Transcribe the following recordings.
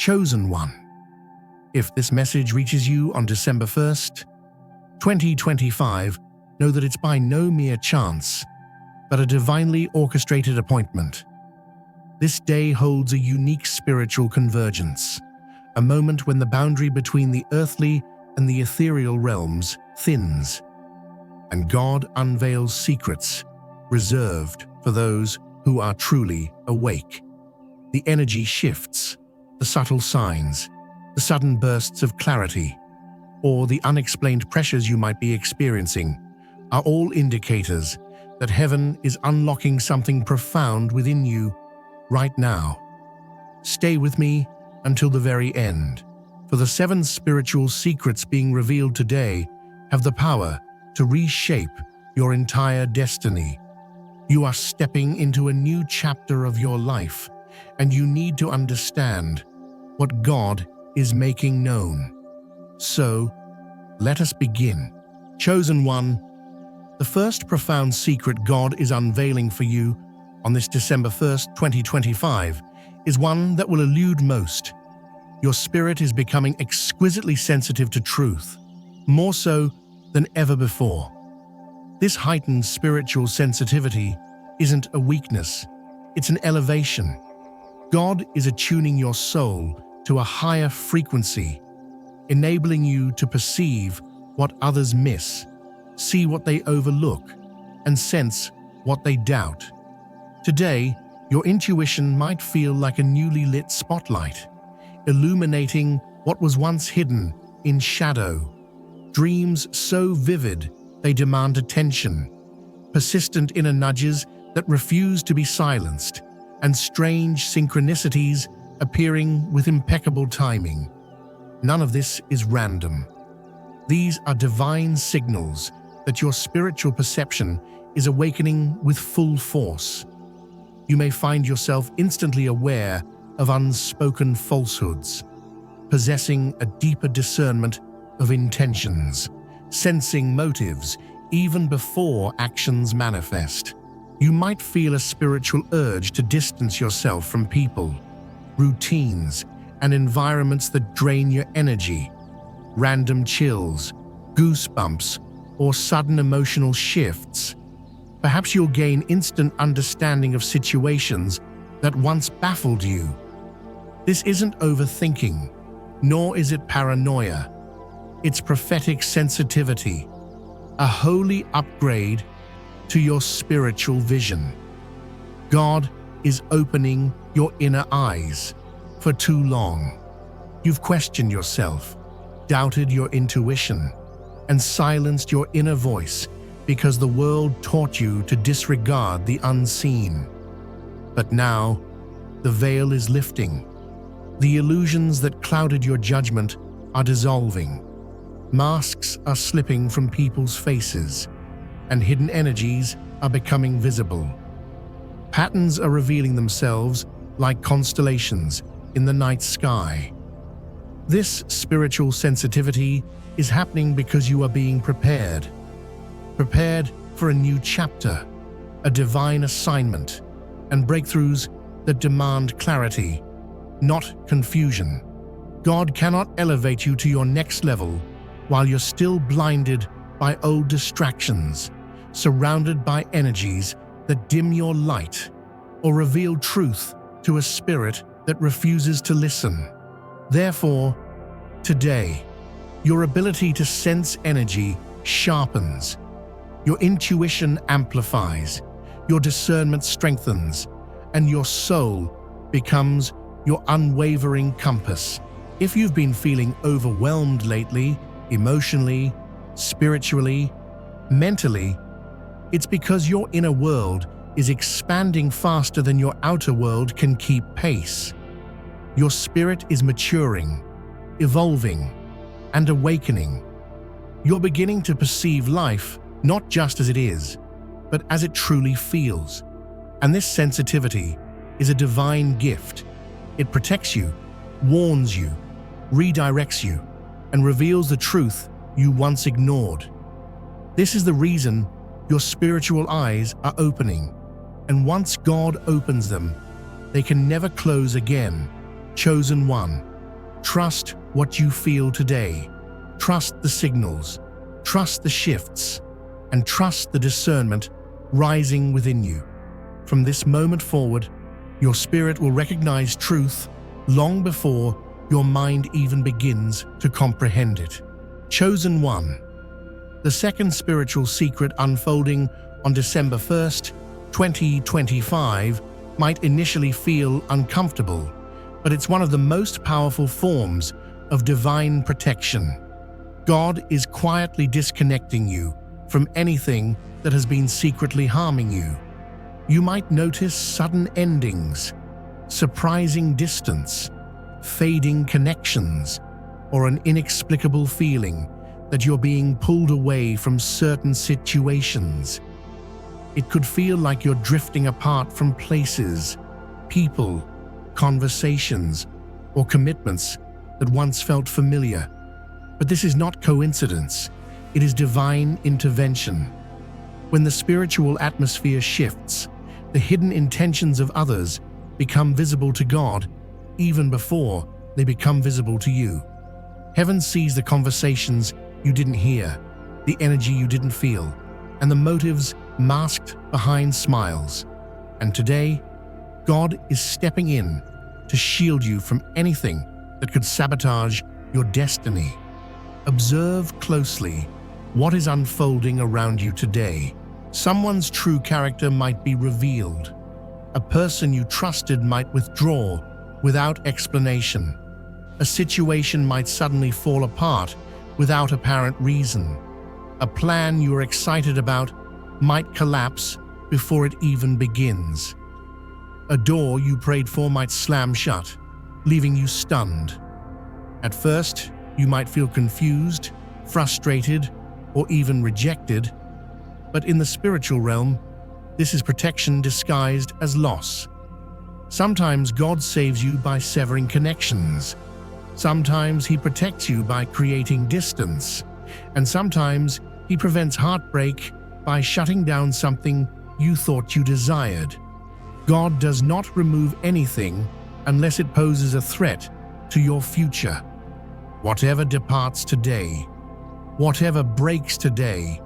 Chosen One. If this message reaches you on December 1st, 2025, know that it's by no mere chance, but a divinely orchestrated appointment. This day holds a unique spiritual convergence, a moment when the boundary between the earthly and the ethereal realms thins, and God unveils secrets reserved for those who are truly awake. The energy shifts, the subtle signs, the sudden bursts of clarity, or the unexplained pressures you might be experiencing are all indicators that heaven is unlocking something profound within you right now. Stay with me until the very end, for the 7 spiritual secrets being revealed today have the power to reshape your entire destiny. You are stepping into a new chapter of your life, and you need to understand what God is making known. So, let us begin. Chosen One, the first profound secret God is unveiling for you on this December 1st, 2025, is one that will elude most. Your spirit is becoming exquisitely sensitive to truth, more so than ever before. This heightened spiritual sensitivity isn't a weakness, it's an elevation. God is attuning your soul to a higher frequency, enabling you to perceive what others miss, see what they overlook, and sense what they doubt. Today, your intuition might feel like a newly lit spotlight, illuminating what was once hidden in shadow. Dreams so vivid they demand attention, persistent inner nudges that refuse to be silenced, and strange synchronicities appearing with impeccable timing. None of this is random. These are divine signals that your spiritual perception is awakening with full force. You may find yourself instantly aware of unspoken falsehoods, possessing a deeper discernment of intentions, sensing motives even before actions manifest. You might feel a spiritual urge to distance yourself from people, routines, and environments that drain your energy. Random chills, goosebumps, or sudden emotional shifts. Perhaps you'll gain instant understanding of situations that once baffled you. This isn't overthinking, nor is it paranoia. It's prophetic sensitivity, a holy upgrade to your spiritual vision. God is opening your inner eyes. For too long, you've questioned yourself, doubted your intuition, and silenced your inner voice because the world taught you to disregard the unseen. But now, the veil is lifting. The illusions that clouded your judgment are dissolving. Masks are slipping from people's faces, and hidden energies are becoming visible. Patterns are revealing themselves like constellations in the night sky. This spiritual sensitivity is happening because you are being prepared. Prepared for a new chapter, a divine assignment, and breakthroughs that demand clarity, not confusion. God cannot elevate you to your next level while you're still blinded by old distractions, surrounded by energies that dim your light, or reveal truth to a spirit that refuses to listen. Therefore, today, your ability to sense energy sharpens, your intuition amplifies, your discernment strengthens, and your soul becomes your unwavering compass. If you've been feeling overwhelmed lately, emotionally, spiritually, mentally, it's because your inner world is expanding faster than your outer world can keep pace. Your spirit is maturing, evolving, and awakening. You're beginning to perceive life not just as it is, but as it truly feels. And this sensitivity is a divine gift. It protects you, warns you, redirects you, and reveals the truth you once ignored. This is the reason your spiritual eyes are opening, and once God opens them, they can never close again. Chosen One, Trust what you feel today. Trust the signals. Trust the shifts. And trust the discernment rising within you. From this moment forward, your spirit will recognize truth long before your mind even begins to comprehend it. Chosen one. The second spiritual secret unfolding on December 1st, 2025 might initially feel uncomfortable, but it's one of the most powerful forms of divine protection. God is quietly disconnecting you from anything that has been secretly harming you. You might notice sudden endings, surprising distance, fading connections, or an inexplicable feeling that you're being pulled away from certain situations. It could feel like you're drifting apart from places, people, conversations, or commitments that once felt familiar. But this is not coincidence. It is divine intervention. When the spiritual atmosphere shifts, the hidden intentions of others become visible to God even before they become visible to you. Heaven sees the conversations you didn't hear, the energy you didn't feel, and the motives masked behind smiles. And today, God is stepping in to shield you from anything that could sabotage your destiny. Observe closely what is unfolding around you today. Someone's true character might be revealed. A person you trusted might withdraw without explanation. A situation might suddenly fall apart without apparent reason. A plan you were excited about might collapse before it even begins. A door you prayed for might slam shut, leaving you stunned. At first, you might feel confused, frustrated, or even rejected, but in the spiritual realm, this is protection disguised as loss. Sometimes God saves you by severing connections. Sometimes He protects you by creating distance. And sometimes He prevents heartbreak by shutting down something you thought you desired. God does not remove anything unless it poses a threat to your future. Whatever departs today, whatever breaks today,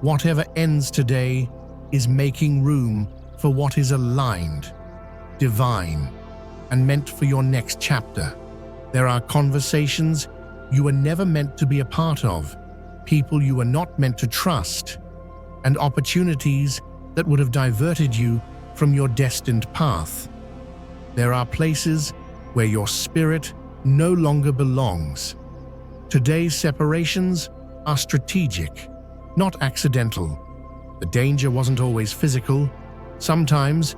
whatever ends today is making room for what is aligned, divine, and meant for your next chapter. There are conversations you were never meant to be a part of, people you were not meant to trust, and opportunities that would have diverted you from your destined path. There are places where your spirit no longer belongs. Today's separations are strategic, not accidental. The danger wasn't always physical. Sometimes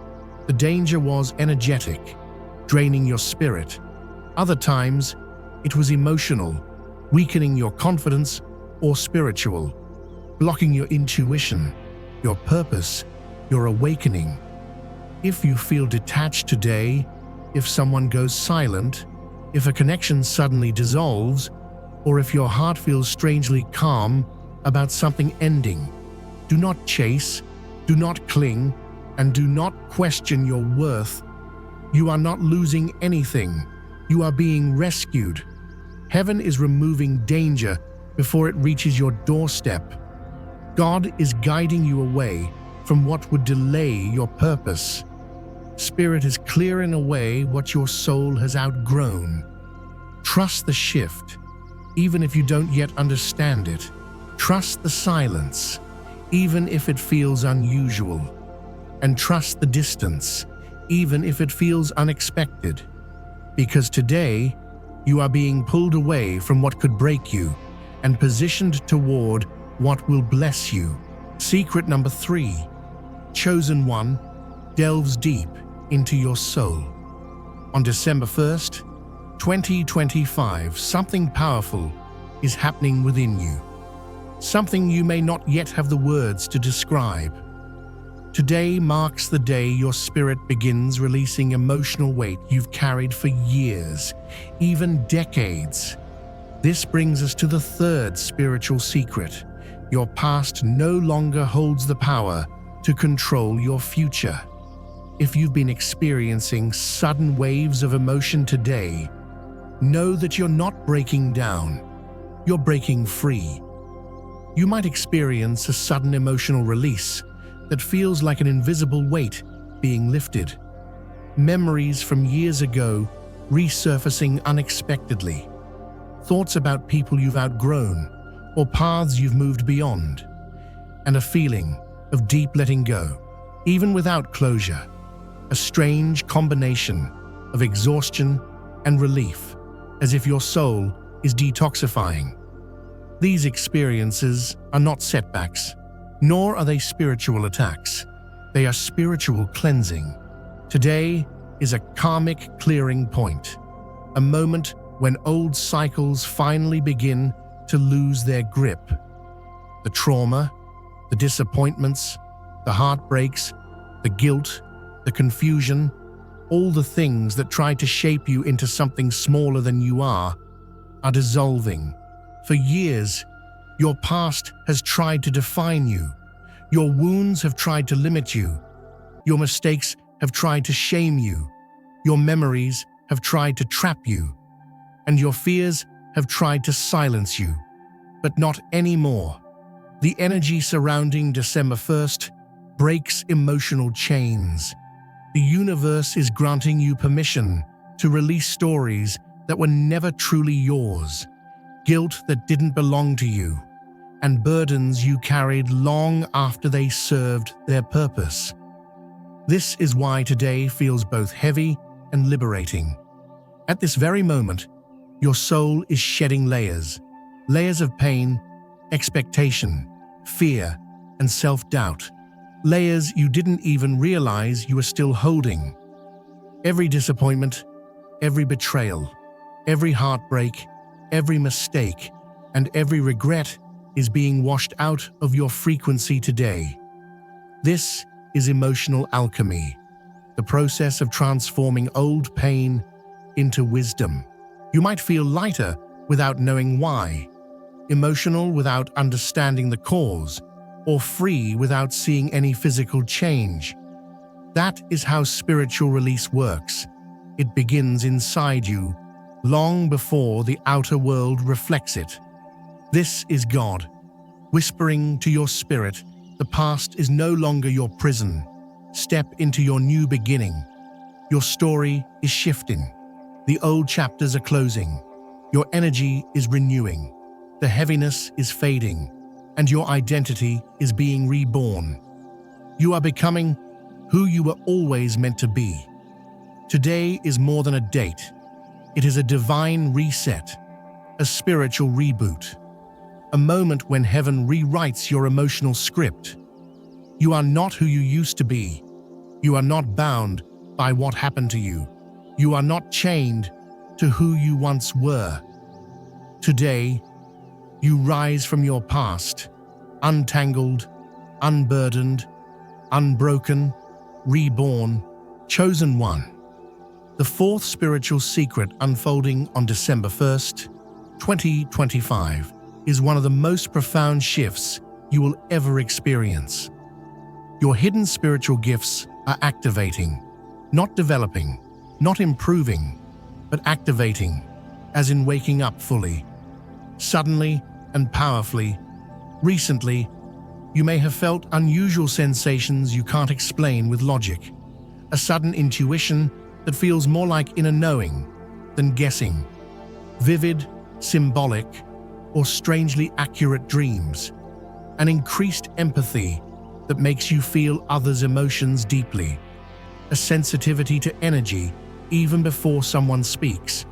the danger was energetic, draining your spirit. Other times it was emotional, weakening your confidence, or spiritual, blocking your intuition, your purpose, your awakening. If you feel detached today, if someone goes silent, if a connection suddenly dissolves, or if your heart feels strangely calm about something ending, do not chase, do not cling, and do not question your worth. You are not losing anything. You are being rescued. Heaven is removing danger before it reaches your doorstep. God is guiding you away from what would delay your purpose. Spirit is clearing away what your soul has outgrown. Trust the shift, even if you don't yet understand it. Trust the silence, even if it feels unusual. And trust the distance, even if it feels unexpected. Because today, you are being pulled away from what could break you and positioned toward what will bless you. Secret number 3. Chosen one delves deep into your soul. On December 1st, 2025, something powerful is happening within you. Something you may not yet have the words to describe. Today marks the day your spirit begins releasing emotional weight you've carried for years, even decades. This brings us to the third spiritual secret. Your past no longer holds the power to control your future. If you've been experiencing sudden waves of emotion today, know that you're not breaking down, you're breaking free. You might experience a sudden emotional release that feels like an invisible weight being lifted. Memories from years ago resurfacing unexpectedly. Thoughts about people you've outgrown or paths you've moved beyond. And a feeling of deep letting go, even without closure. A strange combination of exhaustion and relief, as if your soul is detoxifying. These experiences are not setbacks, nor are they spiritual attacks. They are spiritual cleansing. Today is a karmic clearing point, a moment when old cycles finally begin to lose their grip. The trauma, the disappointments, the heartbreaks, the guilt, the confusion, all the things that tried to shape you into something smaller than you are dissolving. For years, your past has tried to define you. Your wounds have tried to limit you. Your mistakes have tried to shame you. Your memories have tried to trap you. And your fears have tried to silence you. But not anymore. The energy surrounding December 1st breaks emotional chains. The universe is granting you permission to release stories that were never truly yours, guilt that didn't belong to you, and burdens you carried long after they served their purpose. This is why today feels both heavy and liberating. At this very moment, your soul is shedding layers of pain, expectation, fear, and self-doubt. Layers you didn't even realize you were still holding. Every disappointment, every betrayal, every heartbreak, every mistake, and every regret is being washed out of your frequency today. This is emotional alchemy, the process of transforming old pain into wisdom. You might feel lighter without knowing why, emotional without understanding the cause, or free without seeing any physical change. That is how spiritual release works. It begins inside you, long before the outer world reflects it. This is God, whispering to your spirit, the past is no longer your prison. Step into your new beginning. Your story is shifting. The old chapters are closing. Your energy is renewing. The heaviness is fading, and your identity is being reborn. You are becoming who you were always meant to be. Today is more than a date. It is a divine reset, a spiritual reboot, a moment when heaven rewrites your emotional script. You are not who you used to be. You are not bound by what happened to you. You are not chained to who you once were. Today, you rise from your past, untangled, unburdened, unbroken, reborn, chosen one. The fourth spiritual secret unfolding on December 1st, 2025, is one of the most profound shifts you will ever experience. Your hidden spiritual gifts are activating, not developing, not improving, but activating, as in waking up fully. Suddenly and powerfully, recently, you may have felt unusual sensations you can't explain with logic, a sudden intuition that feels more like inner knowing than guessing, vivid, symbolic, or strangely accurate dreams, an increased empathy that makes you feel others' emotions deeply, a sensitivity to energy even before someone speaks,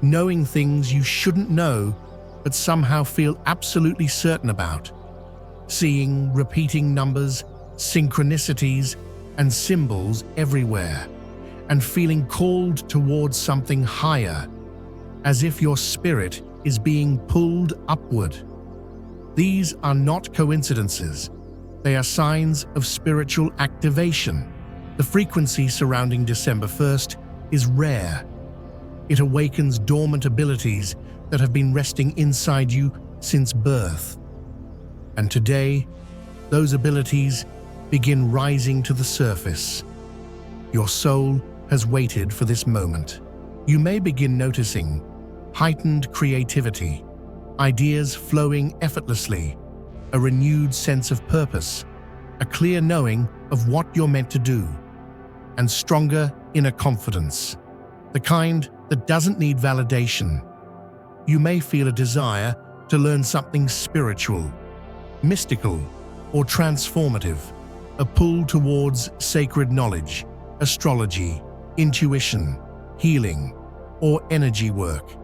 knowing things you shouldn't know but somehow feel absolutely certain about, seeing repeating numbers, synchronicities, and symbols everywhere, and feeling called towards something higher, as if your spirit is being pulled upward. These are not coincidences. They are signs of spiritual activation. The frequency surrounding December 1st is rare. It awakens dormant abilities that have been resting inside you since birth. And today, those abilities begin rising to the surface. Your soul has waited for this moment. You may begin noticing heightened creativity, ideas flowing effortlessly, a renewed sense of purpose, a clear knowing of what you're meant to do, and stronger inner confidence, the kind that doesn't need validation. You may feel a desire to learn something spiritual, mystical, or transformative, a pull towards sacred knowledge, astrology, intuition, healing, or energy work.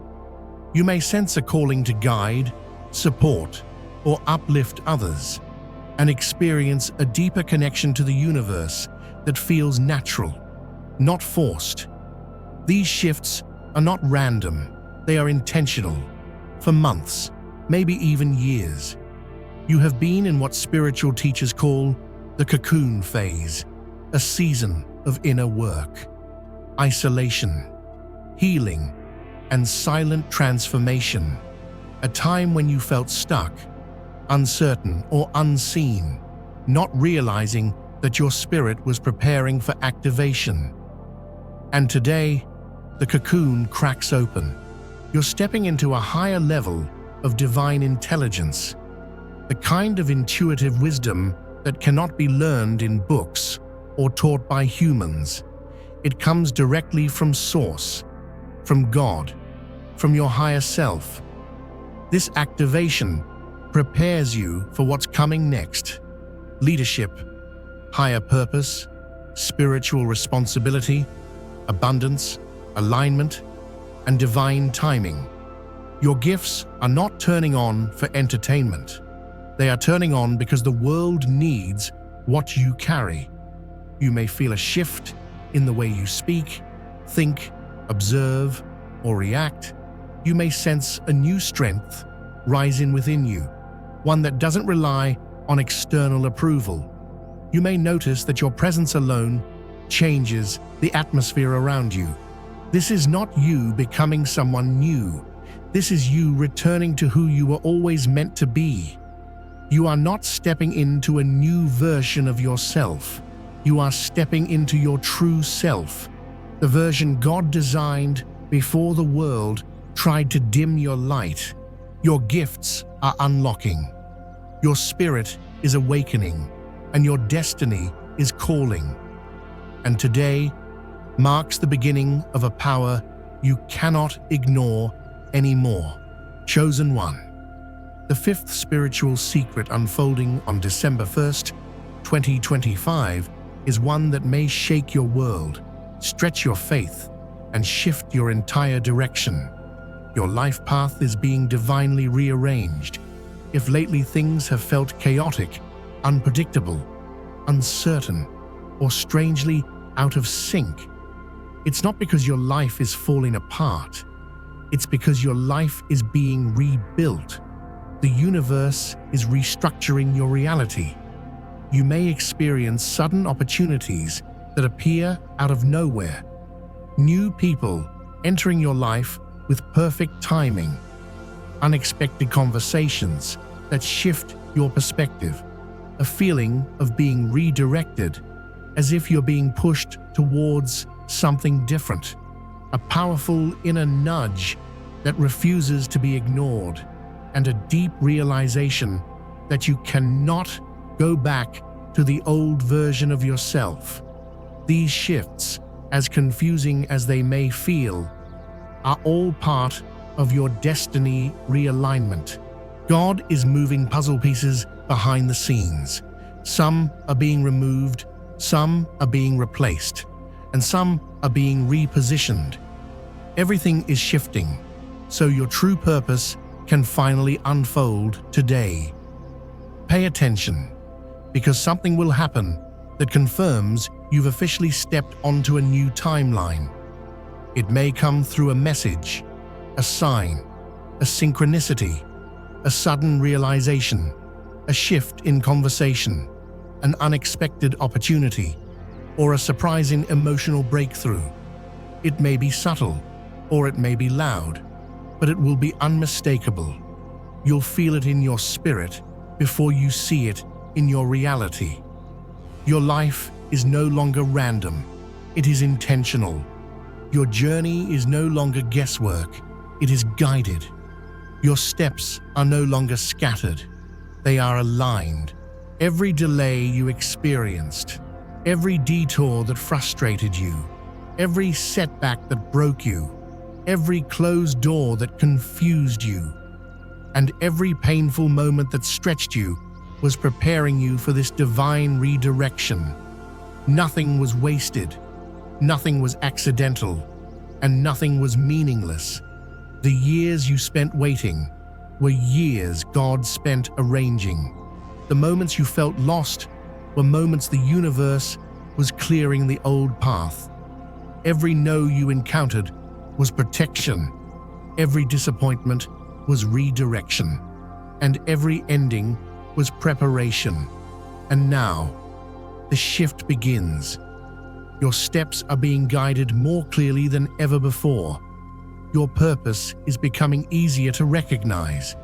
You may sense a calling to guide, support, or uplift others, and experience a deeper connection to the universe that feels natural, not forced. These shifts are not random, they are intentional. For months, maybe even years, you have been in what spiritual teachers call the cocoon phase, a season of inner work, isolation, healing, and silent transformation, a time when you felt stuck, uncertain, or unseen, not realizing that your spirit was preparing for activation. And today, the cocoon cracks open. You're stepping into a higher level of divine intelligence, the kind of intuitive wisdom that cannot be learned in books or taught by humans. It comes directly from Source, from God, from your higher self. This activation prepares you for what's coming next: leadership, higher purpose, spiritual responsibility, abundance, alignment, and divine timing. Your gifts are not turning on for entertainment. They are turning on because the world needs what you carry. You may feel a shift in the way you speak, think, observe, or react. You may sense a new strength rising within you, one that doesn't rely on external approval. You may notice that your presence alone changes the atmosphere around you. This is not you becoming someone new. This is you returning to who you were always meant to be. You are not stepping into a new version of yourself. You are stepping into your true self, the version God designed before the world tried to dim your light. Your gifts are unlocking. Your spirit is awakening, and your destiny is calling. And today marks the beginning of a power you cannot ignore anymore. Chosen One. The fifth spiritual secret unfolding on December 1st, 2025, is one that may shake your world, stretch your faith, and shift your entire direction. Your life path is being divinely rearranged. If lately things have felt chaotic, unpredictable, uncertain, or strangely out of sync, it's not because your life is falling apart. It's because your life is being rebuilt. The universe is restructuring your reality. You may experience sudden opportunities that appear out of nowhere. New people entering your life with perfect timing. Unexpected conversations that shift your perspective. A feeling of being redirected, as if you're being pushed towards something different. A powerful inner nudge that refuses to be ignored, and a deep realization that you cannot go back to the old version of yourself. These shifts, as confusing as they may feel, are all part of your destiny realignment. God is moving puzzle pieces behind the scenes. Some are being removed, some are being replaced, and some are being repositioned. Everything is shifting, so your true purpose can finally unfold today. Pay attention, because something will happen that confirms you've officially stepped onto a new timeline. It may come through a message, a sign, a synchronicity, a sudden realization, a shift in conversation, an unexpected opportunity, or a surprising emotional breakthrough. It may be subtle, or it may be loud, but it will be unmistakable. You'll feel it in your spirit before you see it in your reality. Your life is no longer random, it is intentional. Your journey is no longer guesswork, It is guided. Your steps are no longer scattered. They are aligned. Every delay you experienced, every detour that frustrated you, every setback that broke you, every closed door that confused you, and every painful moment that stretched you was preparing you for this divine redirection. Nothing was wasted, nothing was accidental, and nothing was meaningless. The years you spent waiting were years God spent arranging. The moments you felt lost were moments the universe was clearing the old path. Every no you encountered was protection. Every disappointment was redirection. And every ending was preparation. And now, the shift begins. Your steps are being guided more clearly than ever before. Your purpose is becoming easier to recognize,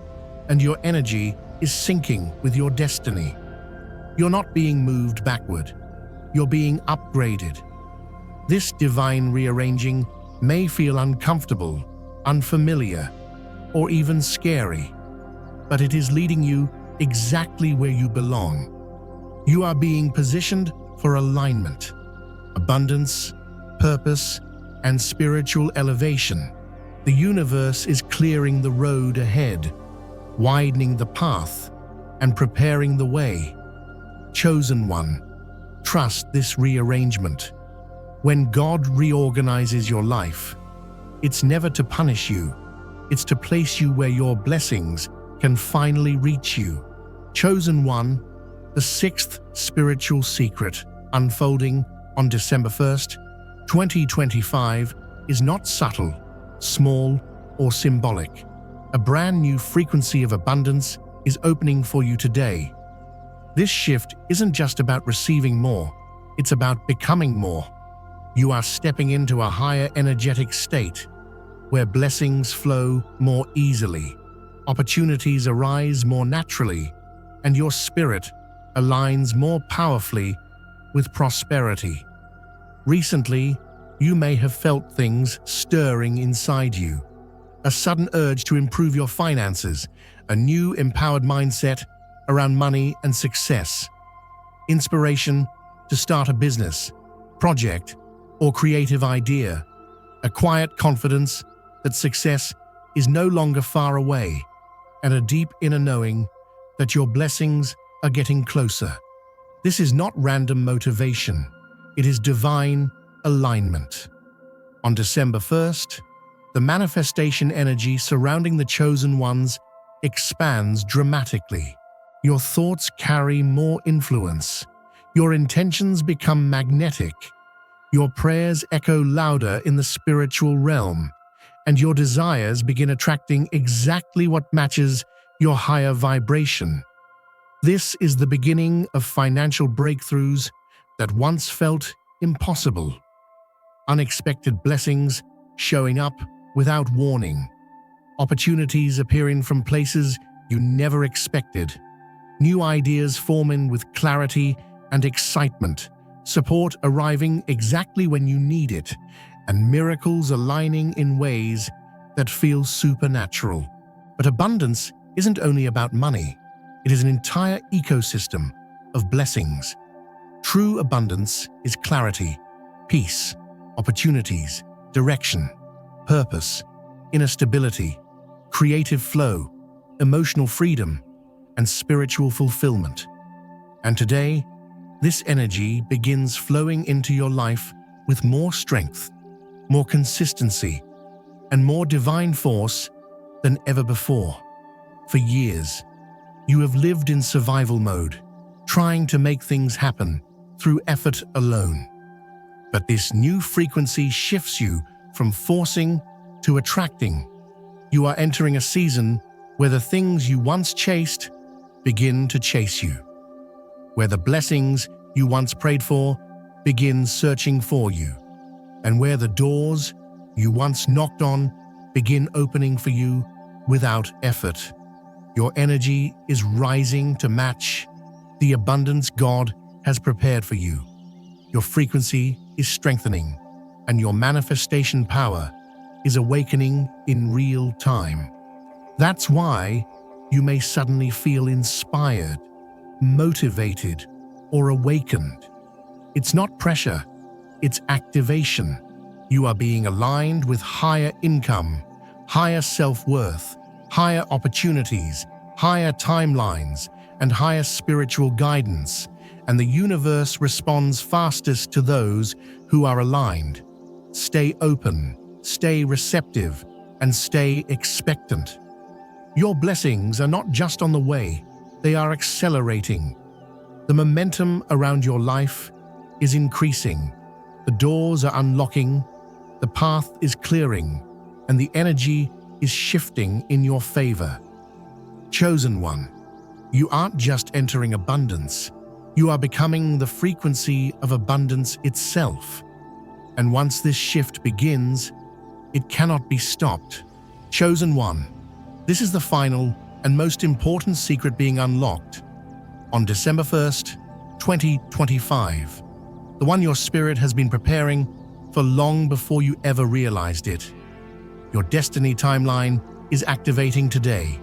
and your energy is syncing with your destiny. You're not being moved backward. You're being upgraded. This divine rearranging may feel uncomfortable, unfamiliar, or even scary, but it is leading you exactly where you belong. You are being positioned for alignment, abundance, purpose, and spiritual elevation. The universe is clearing the road ahead, widening the path, and preparing the way. Chosen one, trust this rearrangement. When God reorganizes your life, it's never to punish you. It's to place you where your blessings can finally reach you. Chosen one, the sixth spiritual secret, unfolding on December 1st, 2025, is not subtle, small, or symbolic. A brand new frequency of abundance is opening for you today. This shift isn't just about receiving more, it's about becoming more. You are stepping into a higher energetic state, where blessings flow more easily, opportunities arise more naturally, and your spirit aligns more powerfully with prosperity. Recently, you may have felt things stirring inside you. A sudden urge to improve your finances, a new empowered mindset around money and success, inspiration to start a business, project, or creative idea, a quiet confidence that success is no longer far away, and a deep inner knowing that your blessings are getting closer. This is not random motivation, it is divine alignment. On December 1st, the manifestation energy surrounding the chosen ones expands dramatically. Your thoughts carry more influence, your intentions become magnetic, your prayers echo louder in the spiritual realm, and your desires begin attracting exactly what matches your higher vibration. This is the beginning of financial breakthroughs that once felt impossible. Unexpected blessings showing up without warning. Opportunities appearing from places you never expected. New ideas forming with clarity and excitement. Support arriving exactly when you need it, and miracles aligning in ways that feel supernatural. But abundance isn't only about money. It is an entire ecosystem of blessings. True abundance is clarity, peace, opportunities, direction, purpose, inner stability, creative flow, emotional freedom, and spiritual fulfillment. And today, this energy begins flowing into your life with more strength, more consistency, and more divine force than ever before. For years, you have lived in survival mode, trying to make things happen through effort alone. But this new frequency shifts you from forcing to attracting. You are entering a season where the things you once chased begin to chase you, where the blessings you once prayed for begin searching for you, and where the doors you once knocked on begin opening for you without effort. Your energy is rising to match the abundance God has prepared for you. Your frequency is strengthening, and your manifestation power is awakening in real time. That's why you may suddenly feel inspired, motivated, or awakened. It's not pressure, it's activation. You are being aligned with higher income, higher self-worth, higher opportunities, higher timelines, and higher spiritual guidance, and the universe responds fastest to those who are aligned. Stay open, stay receptive, and stay expectant. Your blessings are not just on the way, they are accelerating. The momentum around your life is increasing. The doors are unlocking, the path is clearing, and the energy is shifting in your favor. Chosen one, you aren't just entering abundance, you are becoming the frequency of abundance itself. And once this shift begins, it cannot be stopped. Chosen one, this is the final and most important secret being unlocked. On December 1st, 2025, the one your spirit has been preparing for long before you ever realized it. Your destiny timeline is activating today.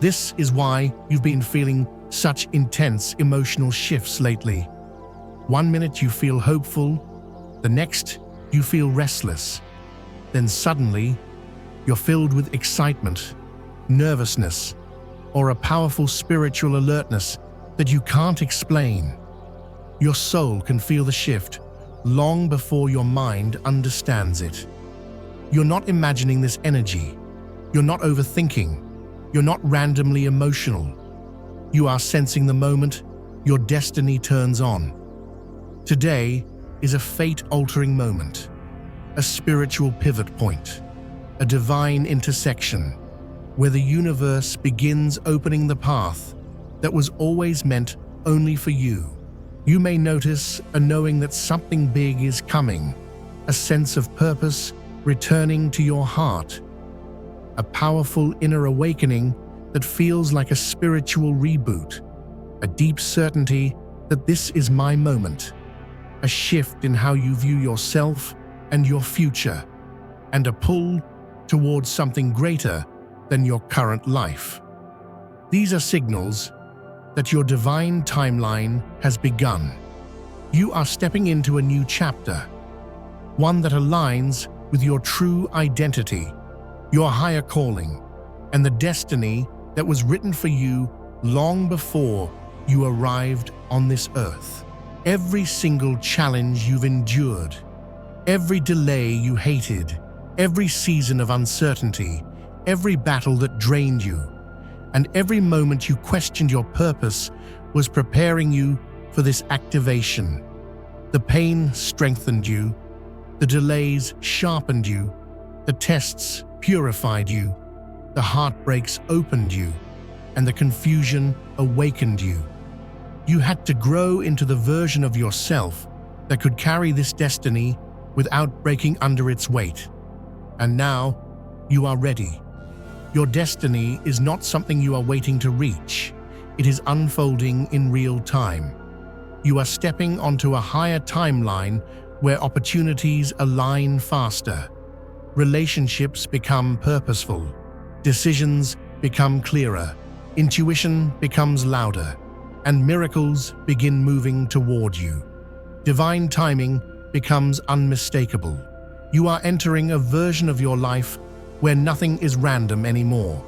This is why you've been feeling such intense emotional shifts lately. One minute you feel hopeful, the next you feel restless. Then suddenly, you're filled with excitement, nervousness, or a powerful spiritual alertness that you can't explain. Your soul can feel the shift long before your mind understands it. You're not imagining this energy. You're not overthinking. You're not randomly emotional. You are sensing the moment your destiny turns on. Today is a fate-altering moment, a spiritual pivot point, a divine intersection where the universe begins opening the path that was always meant only for you. You may notice a knowing that something big is coming, a sense of purpose returning to your heart, a powerful inner awakening that feels like a spiritual reboot, a deep certainty that this is my moment, a shift in how you view yourself and your future, and a pull towards something greater than your current life. These are signals that your divine timeline has begun. You are stepping into a new chapter, one that aligns with your true identity, your higher calling, and the destiny that was written for you long before you arrived on this earth. Every single challenge you've endured, every delay you hated, every season of uncertainty, every battle that drained you, and every moment you questioned your purpose was preparing you for this activation. The pain strengthened you, the delays sharpened you, the tests purified you, the heartbreaks opened you, and the confusion awakened you. You had to grow into the version of yourself that could carry this destiny without breaking under its weight. And now, you are ready. Your destiny is not something you are waiting to reach. It is unfolding in real time. You are stepping onto a higher timeline where opportunities align faster. Relationships become purposeful. Decisions become clearer. Intuition becomes louder. And miracles begin moving toward you. Divine timing becomes unmistakable. You are entering a version of your life where nothing is random anymore.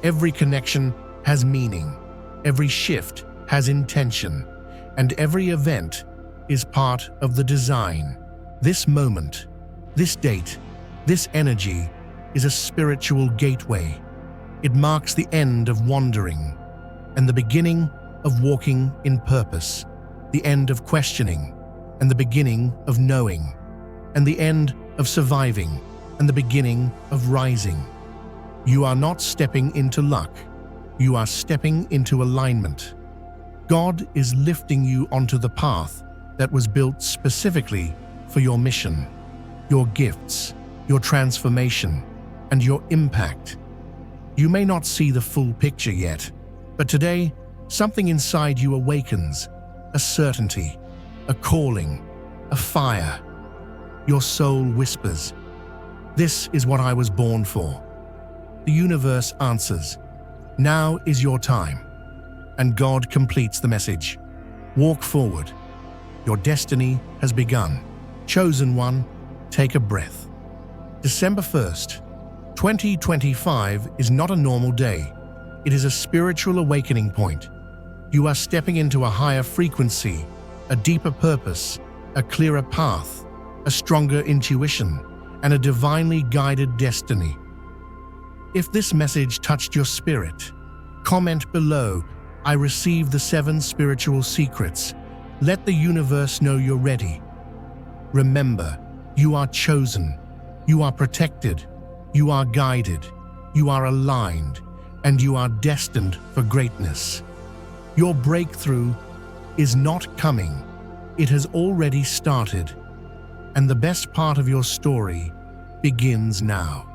Every connection has meaning, every shift has intention, and every event is part of the design. This moment, this date, this energy is a spiritual gateway. It marks the end of wandering and the beginning of walking in purpose, the end of questioning and the beginning of knowing, and the end of surviving and the beginning of rising. You are not stepping into luck. You are stepping into alignment. God is lifting you onto the path that was built specifically for your mission, your gifts, your transformation, and your impact. You may not see the full picture yet, but today, something inside you awakens, a certainty, a calling, a fire. Your soul whispers, This is what I was born for. The universe answers, now is your time. And God completes the message. Walk forward. Your destiny has begun. Chosen one, take a breath. December 1st, 2025 is not a normal day. It is a spiritual awakening point. You are stepping into a higher frequency, a deeper purpose, a clearer path, a stronger intuition, and a divinely guided destiny. If this message touched your spirit, comment below, I received the 7 spiritual secrets. Let the universe know you're ready. Remember, you are chosen, you are protected, you are guided, you are aligned, and you are destined for greatness. Your breakthrough is not coming. It has already started. And the best part of your story begins now.